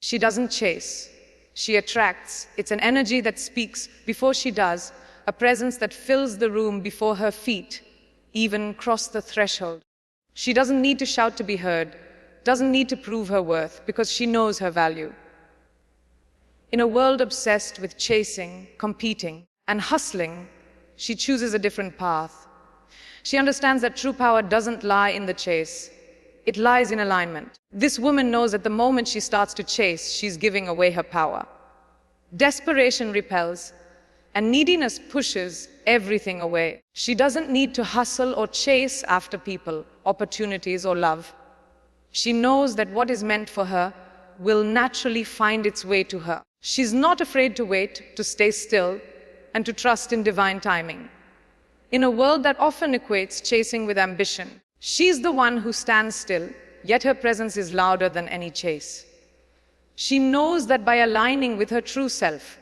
She doesn't chase. She attracts. It's an energy that speaks before she does, a presence that fills the room before her feet even cross the threshold. She doesn't need to shout to be heard, doesn't need to prove her worth, because she knows her value. In a world obsessed with chasing, competing, and hustling, she chooses a different path. She understands that true power doesn't lie in the chase. It lies in alignment. This woman knows that the moment she starts to chase, she's giving away her power. Desperation repels, and neediness pushes everything away. She doesn't need to hustle or chase after people, opportunities, or love. She knows that what is meant for her will naturally find its way to her. She's not afraid to wait, to stay still, and to trust in divine timing. In a world that often equates chasing with ambition, she's the one who stands still, yet her presence is louder than any chase. She knows that by aligning with her true self,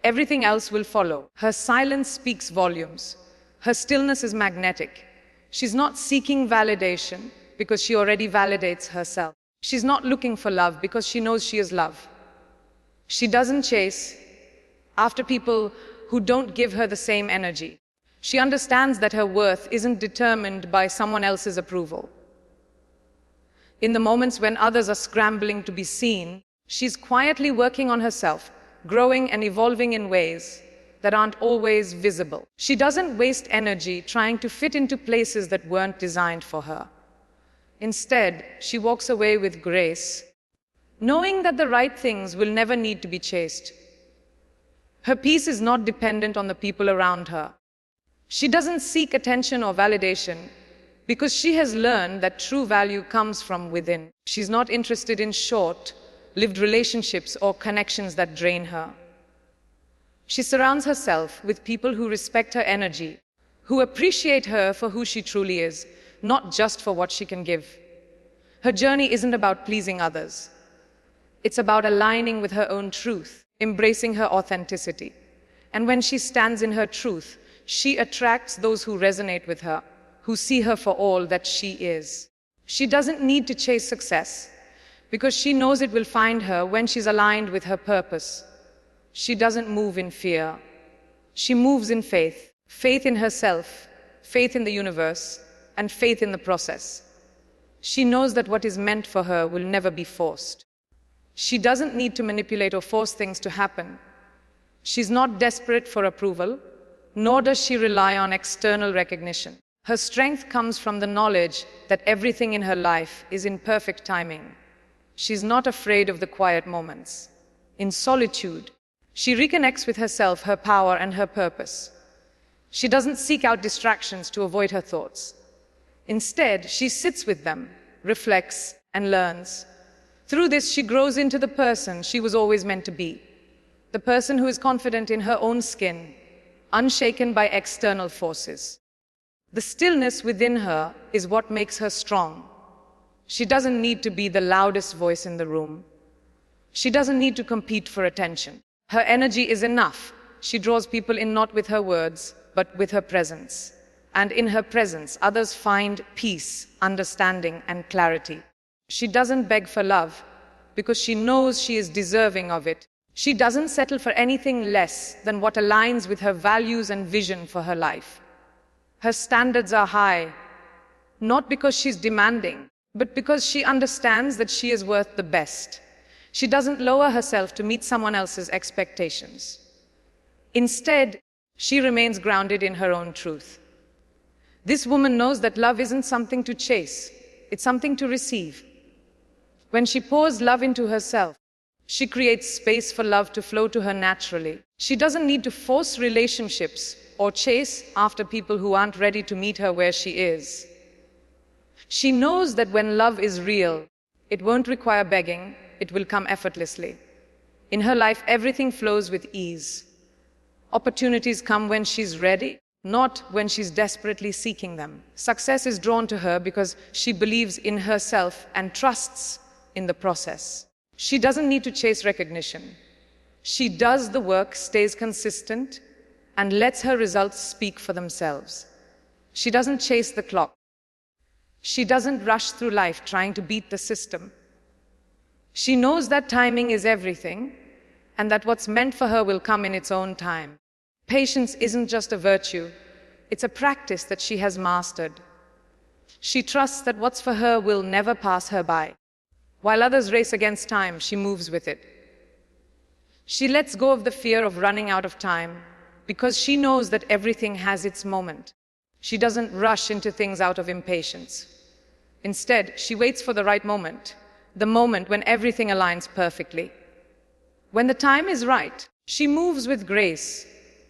everything else will follow. Her silence speaks volumes. Her stillness is magnetic. She's not seeking validation because she already validates herself. She's not looking for love because she knows she is love. She doesn't chase after people who don't give her the same energy. She understands that her worth isn't determined by someone else's approval. In the moments when others are scrambling to be seen, she's quietly working on herself, growing and evolving in ways that aren't always visible. She doesn't waste energy trying to fit into places that weren't designed for her. Instead, she walks away with grace, knowing that the right things will never need to be chased. Her peace is not dependent on the people around her. She doesn't seek attention or validation because she has learned that true value comes from within. She's not interested in short-lived relationships or connections that drain her. She surrounds herself with people who respect her energy, who appreciate her for who she truly is, not just for what she can give. Her journey isn't about pleasing others. It's about aligning with her own truth, embracing her authenticity. And when she stands in her truth, she attracts those who resonate with her, who see her for all that she is. She doesn't need to chase success because she knows it will find her when she's aligned with her purpose. She doesn't move in fear. She moves in faith. Faith in herself, faith in the universe, and faith in the process. She knows that what is meant for her will never be forced. She doesn't need to manipulate or force things to happen. She's not desperate for approval, nor does she rely on external recognition. Her strength comes from the knowledge that everything in her life is in perfect timing. She's not afraid of the quiet moments. In solitude, she reconnects with herself, her power, and her purpose. She doesn't seek out distractions to avoid her thoughts. Instead, she sits with them, reflects, and learns. Through this, she grows into the person she was always meant to be. The person who is confident in her own skin, unshaken by external forces. The stillness within her is what makes her strong. She doesn't need to be the loudest voice in the room. She doesn't need to compete for attention. Her energy is enough. She draws people in not with her words, but with her presence. And in her presence, others find peace, understanding, and clarity. She doesn't beg for love because she knows she is deserving of it. She doesn't settle for anything less than what aligns with her values and vision for her life. Her standards are high, not because she's demanding, but because she understands that she is worth the best. She doesn't lower herself to meet someone else's expectations. Instead, she remains grounded in her own truth. This woman knows that love isn't something to chase, it's something to receive. When she pours love into herself, she creates space for love to flow to her naturally. She doesn't need to force relationships or chase after people who aren't ready to meet her where she is. She knows that when love is real, it won't require begging, it will come effortlessly. In her life, everything flows with ease. Opportunities come when she's ready, not when she's desperately seeking them. Success is drawn to her because she believes in herself and trusts in the process. She doesn't need to chase recognition. She does the work, stays consistent, and lets her results speak for themselves. She doesn't chase the clock. She doesn't rush through life trying to beat the system. She knows that timing is everything, and that what's meant for her will come in its own time. Patience isn't just a virtue, it's a practice that she has mastered. She trusts that what's for her will never pass her by. While others race against time, she moves with it. She lets go of the fear of running out of time because she knows that everything has its moment. She doesn't rush into things out of impatience. Instead, she waits for the moment when everything aligns perfectly. When the time is right, she moves with grace,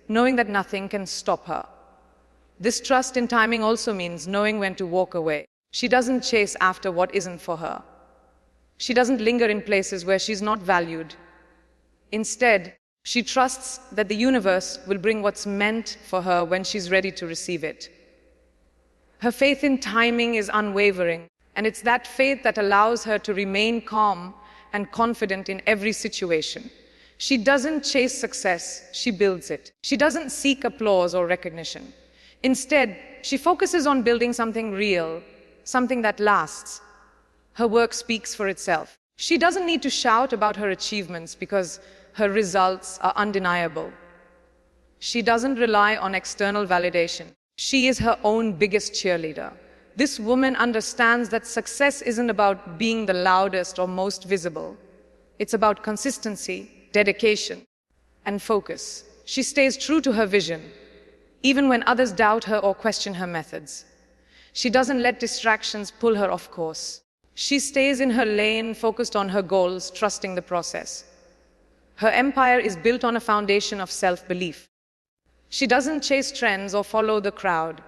knowing that nothing can stop her. This trust in timing also means knowing when to walk away. She doesn't chase after what isn't for her. She doesn't linger in places where she's not valued. Instead, she trusts that the universe will bring what's meant for her when she's ready to receive it. Her faith in timing is unwavering, and it's that faith that allows her to remain calm and confident in every situation. She doesn't chase success, she builds it. She doesn't seek applause or recognition. Instead, she focuses on building something real, something that lasts. Her work speaks for itself. She doesn't need to shout about her achievements because her results are undeniable. She doesn't rely on external validation. She is her own biggest cheerleader. This woman understands that success isn't about being the loudest or most visible. It's about consistency, dedication, and focus. She stays true to her vision, even when others doubt her or question her methods. She doesn't let distractions pull her off course. She stays in her lane, focused on her goals, trusting the process. Her empire is built on a foundation of self-belief. She doesn't chase trends or follow the crowd.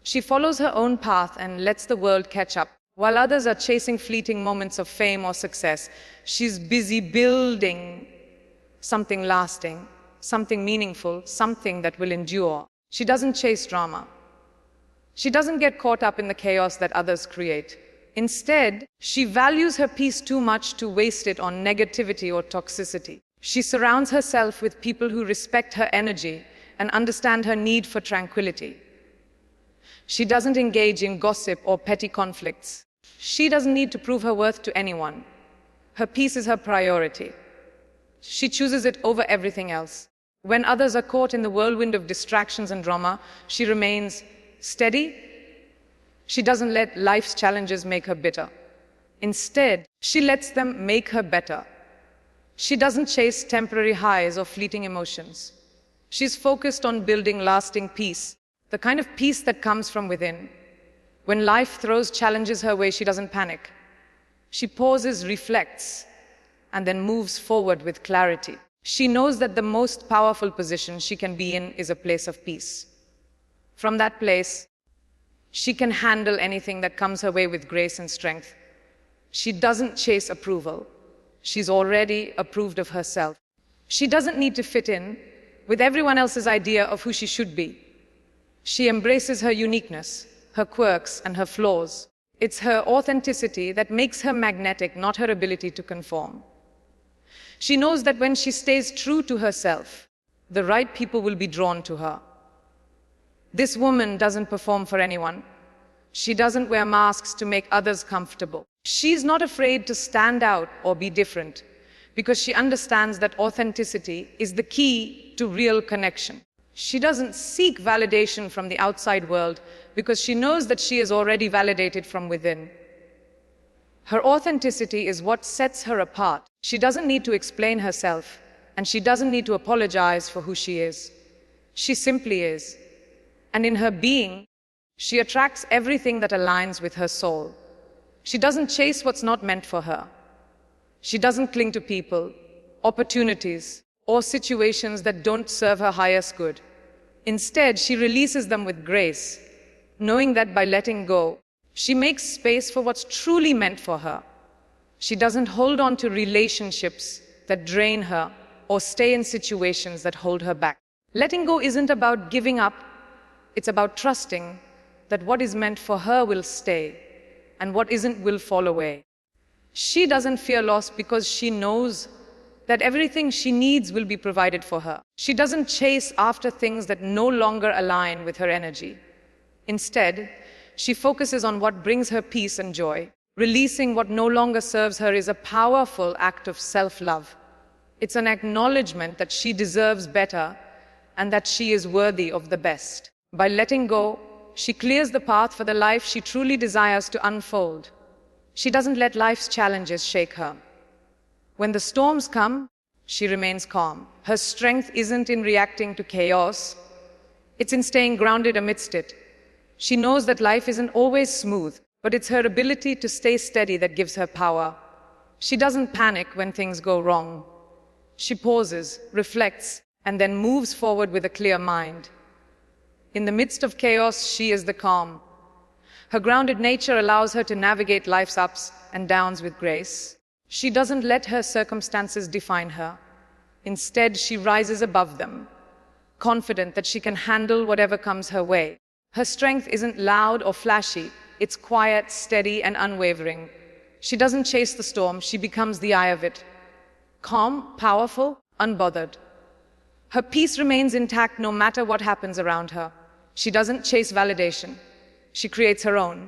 She follows her own path and lets the world catch up. While others are chasing fleeting moments of fame or success, she's busy building something lasting, something meaningful, something that will endure. She doesn't chase drama. She doesn't get caught up in the chaos that others create. Instead, she values her peace too much to waste it on negativity or toxicity. She surrounds herself with people who respect her energy and understand her need for tranquility. She doesn't engage in gossip or petty conflicts. She doesn't need to prove her worth to anyone. Her peace is her priority. She chooses it over everything else. When others are caught in the whirlwind of distractions and drama, she remains steady. She doesn't let life's challenges make her bitter. Instead, she lets them make her better. She doesn't chase temporary highs or fleeting emotions. She's focused on building lasting peace, the kind of peace that comes from within. When life throws challenges her way, she doesn't panic. She pauses, reflects, and then moves forward with clarity. She knows that the most powerful position she can be in is a place of peace. From that place, she can handle anything that comes her way with grace and strength. She doesn't chase approval. She's already approved of herself. She doesn't need to fit in with everyone else's idea of who she should be. She embraces her uniqueness, her quirks, and her flaws. It's her authenticity that makes her magnetic, not her ability to conform. She knows that when she stays true to herself, the right people will be drawn to her. This woman doesn't perform for anyone. She doesn't wear masks to make others comfortable. She's not afraid to stand out or be different because she understands that authenticity is the key to real connection. She doesn't seek validation from the outside world because she knows that she is already validated from within. Her authenticity is what sets her apart. She doesn't need to explain herself, and she doesn't need to apologize for who she is. She simply is. And in her being, she attracts everything that aligns with her soul. She doesn't chase what's not meant for her. She doesn't cling to people, opportunities, or situations that don't serve her highest good. Instead, she releases them with grace, knowing that by letting go, she makes space for what's truly meant for her. She doesn't hold on to relationships that drain her or stay in situations that hold her back. Letting go isn't about giving up. It's about trusting that what is meant for her will stay and what isn't will fall away. She doesn't fear loss because she knows that everything she needs will be provided for her. She doesn't chase after things that no longer align with her energy. Instead, she focuses on what brings her peace and joy. Releasing what no longer serves her is a powerful act of self-love. It's an acknowledgement that she deserves better and that she is worthy of the best. By letting go, she clears the path for the life she truly desires to unfold. She doesn't let life's challenges shake her. When the storms come, she remains calm. Her strength isn't in reacting to chaos, it's in staying grounded amidst it. She knows that life isn't always smooth, but it's her ability to stay steady that gives her power. She doesn't panic when things go wrong. She pauses, reflects, and then moves forward with a clear mind. In the midst of chaos, she is the calm. Her grounded nature allows her to navigate life's ups and downs with grace. She doesn't let her circumstances define her. Instead, she rises above them, confident that she can handle whatever comes her way. Her strength isn't loud or flashy. It's quiet, steady, and unwavering. She doesn't chase the storm, she becomes the eye of it. Calm, powerful, unbothered. Her peace remains intact no matter what happens around her. She doesn't chase validation. She creates her own.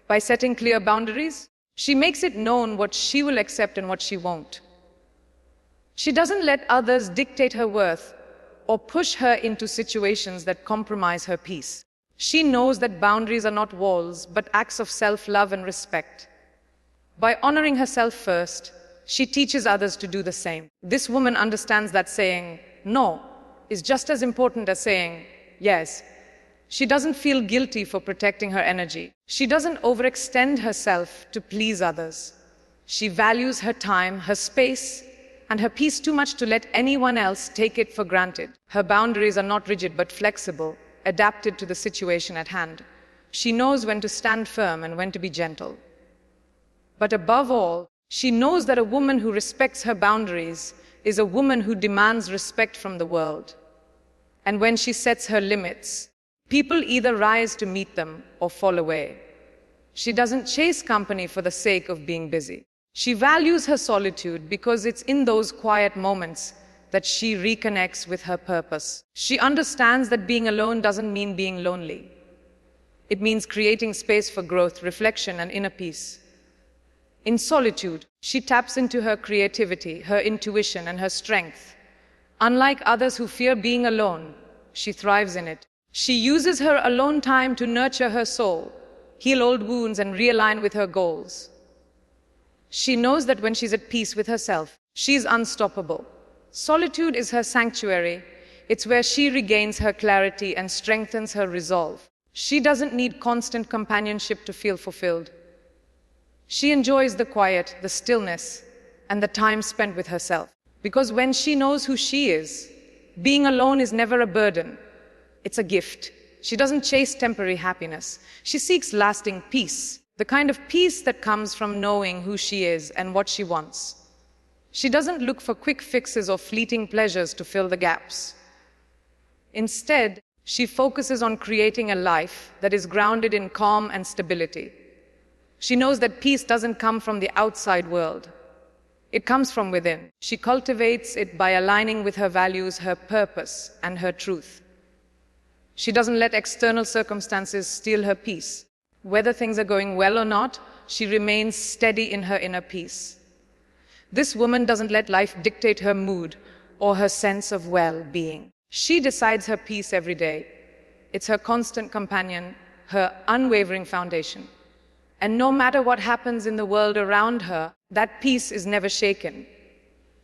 By setting clear boundaries, she makes it known what she will accept and what she won't. She doesn't let others dictate her worth or push her into situations that compromise her peace. She knows that boundaries are not walls, but acts of self-love and respect. By honoring herself first, she teaches others to do the same. This woman understands that saying no is just as important as saying yes. She doesn't feel guilty for protecting her energy. She doesn't overextend herself to please others. She values her time, her space, and her peace too much to let anyone else take it for granted. Her boundaries are not rigid but flexible, adapted to the situation at hand. She knows when to stand firm and when to be gentle. But above all, she knows that a woman who respects her boundaries is a woman who demands respect from the world. And when she sets her limits, people either rise to meet them or fall away. She doesn't chase company for the sake of being busy. She values her solitude because it's in those quiet moments that she reconnects with her purpose. She understands that being alone doesn't mean being lonely. It means creating space for growth, reflection, and inner peace. In solitude, she taps into her creativity, her intuition, and her strength. Unlike others who fear being alone, she thrives in it. She uses her alone time to nurture her soul, heal old wounds, and realign with her goals. She knows that when she's at peace with herself, she's unstoppable. Solitude is her sanctuary. It's where she regains her clarity and strengthens her resolve. She doesn't need constant companionship to feel fulfilled. She enjoys the quiet, the stillness, and the time spent with herself. Because when she knows who she is, being alone is never a burden. It's a gift. She doesn't chase temporary happiness. She seeks lasting peace, the kind of peace that comes from knowing who she is and what she wants. She doesn't look for quick fixes or fleeting pleasures to fill the gaps. Instead, she focuses on creating a life that is grounded in calm and stability. She knows that peace doesn't come from the outside world. It comes from within. She cultivates it by aligning with her values, her purpose, and her truth. She doesn't let external circumstances steal her peace. Whether things are going well or not, she remains steady in her inner peace. This woman doesn't let life dictate her mood or her sense of well-being. She decides her peace every day. It's her constant companion, her unwavering foundation. And no matter what happens in the world around her, that peace is never shaken.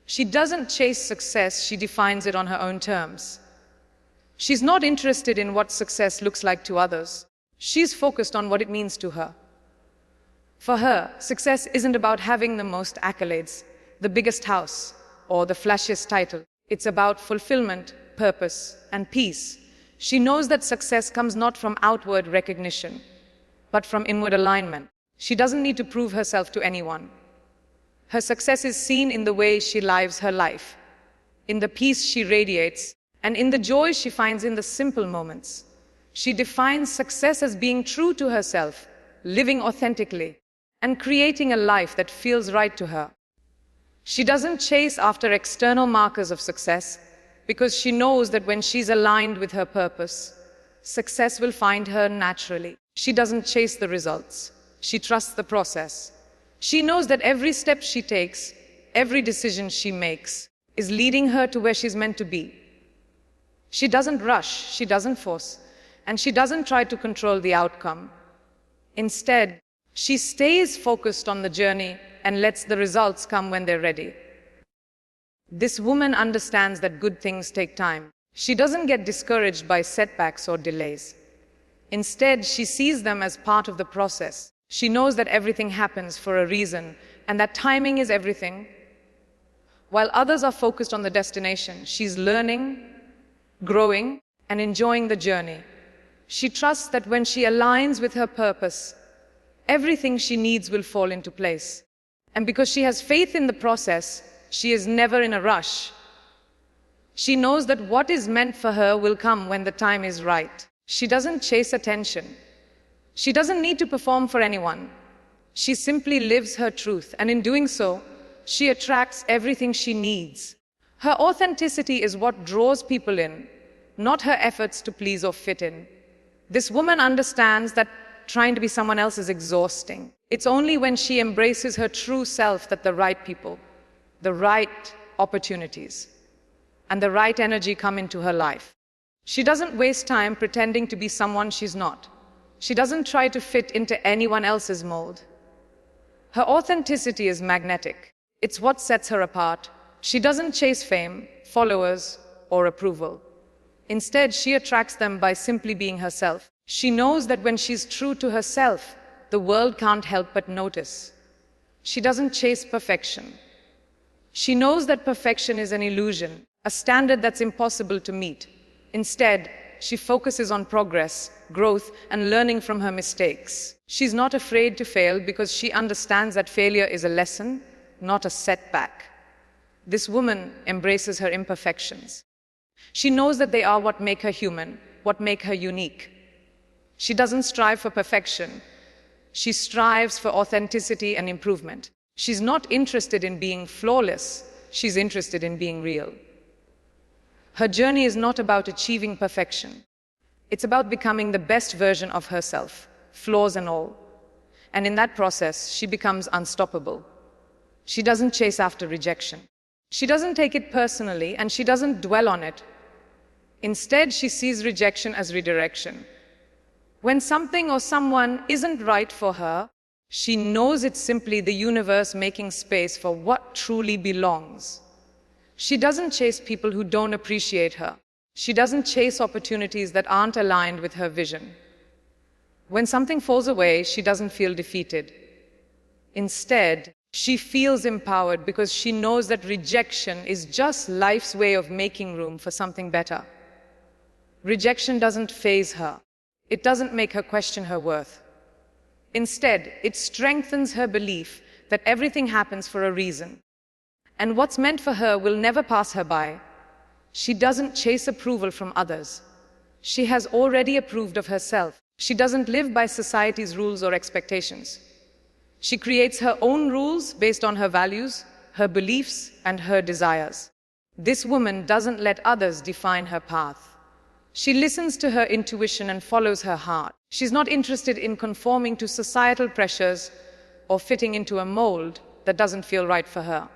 She doesn't chase success, she defines it on her own terms. She's not interested in what success looks like to others. She's focused on what it means to her. For her, success isn't about having the most accolades, the biggest house, or the flashiest title. It's about fulfillment, purpose, and peace. She knows that success comes not from outward recognition, but from inward alignment. She doesn't need to prove herself to anyone. Her success is seen in the way she lives her life, in the peace she radiates, and in the joy she finds in the simple moments. She defines success as being true to herself, living authentically, and creating a life that feels right to her. She doesn't chase after external markers of success because she knows that when she's aligned with her purpose, success will find her naturally. She doesn't chase the results. She trusts the process. She knows that every step she takes, every decision she makes, is leading her to where she's meant to be. She doesn't rush, she doesn't force, and she doesn't try to control the outcome. Instead, she stays focused on the journey and lets the results come when they're ready. This woman understands that good things take time. She doesn't get discouraged by setbacks or delays. Instead, she sees them as part of the process. She knows that everything happens for a reason and that timing is everything. While others are focused on the destination, she's learning, growing, and enjoying the journey. She trusts that when she aligns with her purpose, everything she needs will fall into place. And because she has faith in the process, she is never in a rush. She knows that what is meant for her will come when the time is right. She doesn't chase attention. She doesn't need to perform for anyone. She simply lives her truth, and in doing so, she attracts everything she needs. Her authenticity is what draws people in, not her efforts to please or fit in. This woman understands that trying to be someone else is exhausting. It's only when she embraces her true self that the right people, the right opportunities, and the right energy come into her life. She doesn't waste time pretending to be someone she's not. She doesn't try to fit into anyone else's mold. Her authenticity is magnetic. It's what sets her apart. She doesn't chase fame, followers, or approval. Instead, she attracts them by simply being herself. She knows that when she's true to herself, the world can't help but notice. She doesn't chase perfection. She knows that perfection is an illusion, a standard that's impossible to meet. Instead, she focuses on progress, growth, and learning from her mistakes. She's not afraid to fail because she understands that failure is a lesson, not a setback. This woman embraces her imperfections. She knows that they are what make her human, what make her unique. She doesn't strive for perfection. She strives for authenticity and improvement. She's not interested in being flawless. She's interested in being real. Her journey is not about achieving perfection. It's about becoming the best version of herself, flaws and all. And in that process, she becomes unstoppable. She doesn't chase after rejection. She doesn't take it personally, and she doesn't dwell on it. Instead, she sees rejection as redirection. When something or someone isn't right for her, she knows it's simply the universe making space for what truly belongs. She doesn't chase people who don't appreciate her. She doesn't chase opportunities that aren't aligned with her vision. When something falls away, she doesn't feel defeated. Instead, she feels empowered because she knows that rejection is just life's way of making room for something better. Rejection doesn't faze her. It doesn't make her question her worth. Instead, it strengthens her belief that everything happens for a reason. And what's meant for her will never pass her by. She doesn't chase approval from others. She has already approved of herself. She doesn't live by society's rules or expectations. She creates her own rules based on her values, her beliefs, and her desires. This woman doesn't let others define her path. She listens to her intuition and follows her heart. She's not interested in conforming to societal pressures or fitting into a mold that doesn't feel right for her.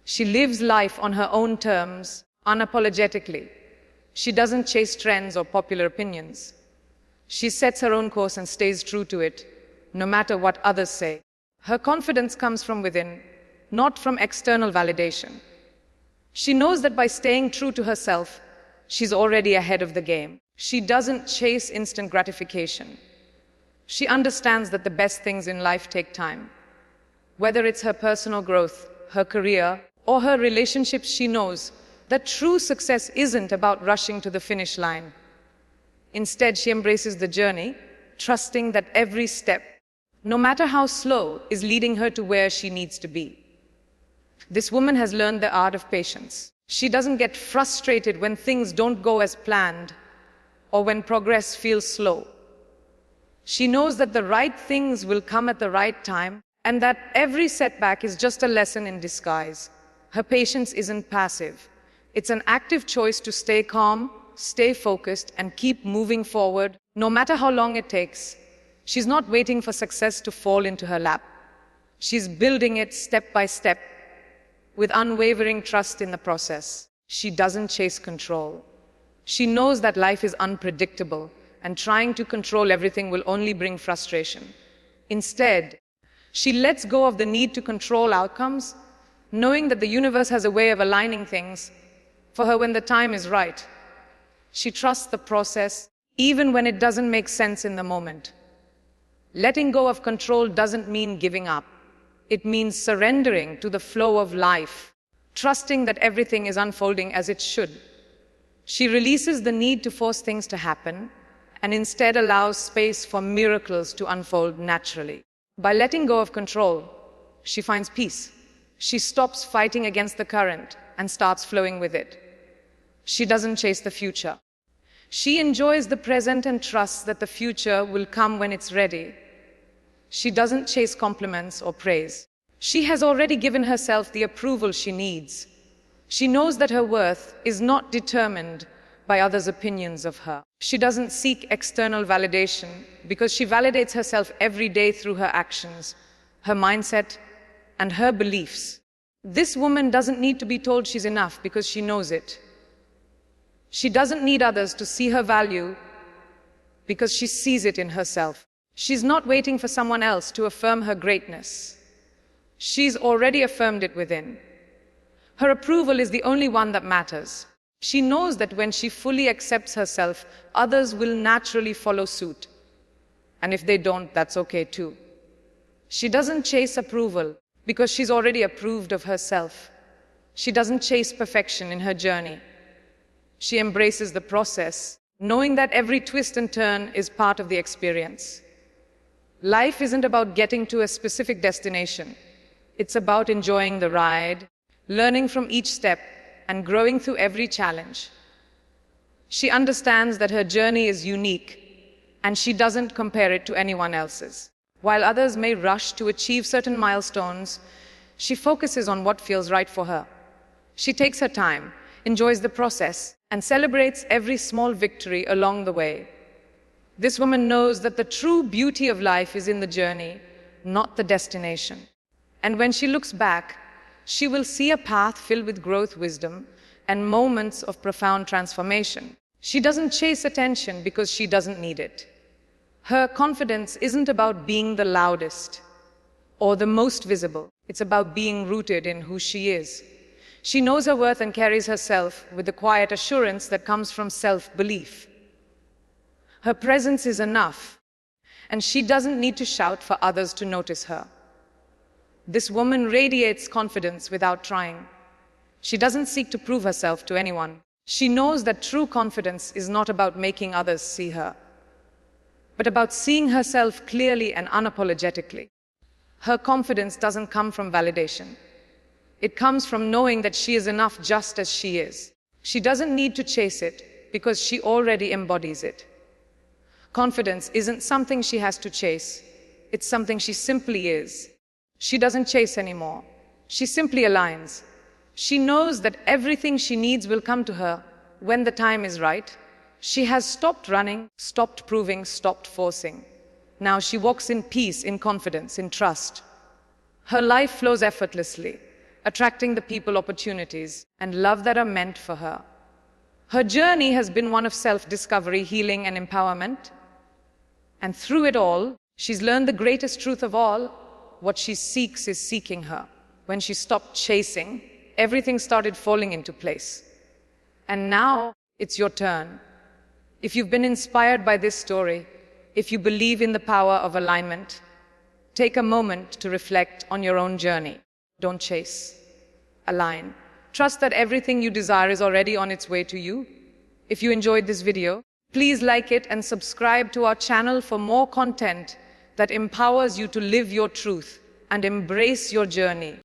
She lives life on her own terms, unapologetically. She doesn't chase trends or popular opinions. She sets her own course and stays true to it, no matter what others say. Her confidence comes from within, not from external validation. She knows that by staying true to herself, she's already ahead of the game. She doesn't chase instant gratification. She understands that the best things in life take time. Whether it's her personal growth, her career, or her relationships, she knows that true success isn't about rushing to the finish line. Instead, she embraces the journey, trusting that every step, no matter how slow, is leading her to where she needs to be. This woman has learned the art of patience. She doesn't get frustrated when things don't go as planned or when progress feels slow. She knows that the right things will come at the right time and that every setback is just a lesson in disguise. Her patience isn't passive. It's an active choice to stay calm, stay focused, and keep moving forward, no matter how long it takes. She's not waiting for success to fall into her lap. She's building it step by step with unwavering trust in the process. She doesn't chase control. She knows that life is unpredictable and trying to control everything will only bring frustration. Instead, she lets go of the need to control outcomes, knowing that the universe has a way of aligning things for her when the time is right. She trusts the process, even when it doesn't make sense in the moment. Letting go of control doesn't mean giving up. It means surrendering to the flow of life, trusting that everything is unfolding as it should. She releases the need to force things to happen and instead allows space for miracles to unfold naturally. By letting go of control, she finds peace. She stops fighting against the current and starts flowing with it. She doesn't chase the future. She enjoys the present and trusts that the future will come when it's ready. She doesn't chase compliments or praise. She has already given herself the approval she needs. She knows that her worth is not determined by others' opinions of her. She doesn't seek external validation because she validates herself every day through her actions, her mindset, and her beliefs. This woman doesn't need to be told she's enough because she knows it. She doesn't need others to see her value because she sees it in herself. She's not waiting for someone else to affirm her greatness. She's already affirmed it within. Her approval is the only one that matters. She knows that when she fully accepts herself, others will naturally follow suit. And if they don't, that's okay too. She doesn't chase approval because she's already approved of herself. She doesn't chase perfection in her journey. She embraces the process, knowing that every twist and turn is part of the experience. Life isn't about getting to a specific destination. It's about enjoying the ride, learning from each step, and growing through every challenge. She understands that her journey is unique, and she doesn't compare it to anyone else's. While others may rush to achieve certain milestones, she focuses on what feels right for her. She takes her time, enjoys the process, and celebrates every small victory along the way. This woman knows that the true beauty of life is in the journey, not the destination. And when she looks back, she will see a path filled with growth, wisdom, and moments of profound transformation. She doesn't chase attention because she doesn't need it. Her confidence isn't about being the loudest or the most visible. It's about being rooted in who she is. She knows her worth and carries herself with the quiet assurance that comes from self-belief. Her presence is enough, and she doesn't need to shout for others to notice her. This woman radiates confidence without trying. She doesn't seek to prove herself to anyone. She knows that true confidence is not about making others see her, but about seeing herself clearly and unapologetically. Her confidence doesn't come from validation. It comes from knowing that she is enough just as she is. She doesn't need to chase it because she already embodies it. Confidence isn't something she has to chase. It's something she simply is. She doesn't chase anymore. She simply aligns. She knows that everything she needs will come to her when the time is right. She has stopped running, stopped proving, stopped forcing. Now she walks in peace, in confidence, in trust. Her life flows effortlessly, attracting the people, opportunities, and love that are meant for her. Her journey has been one of self-discovery, healing, and empowerment. And through it all, she's learned the greatest truth of all: what she seeks is seeking her. When she stopped chasing, everything started falling into place. And now, it's your turn. If you've been inspired by this story, if you believe in the power of alignment, take a moment to reflect on your own journey. Don't chase. Align. Trust that everything you desire is already on its way to you. If you enjoyed this video, please like it and subscribe to our channel for more content that empowers you to live your truth and embrace your journey.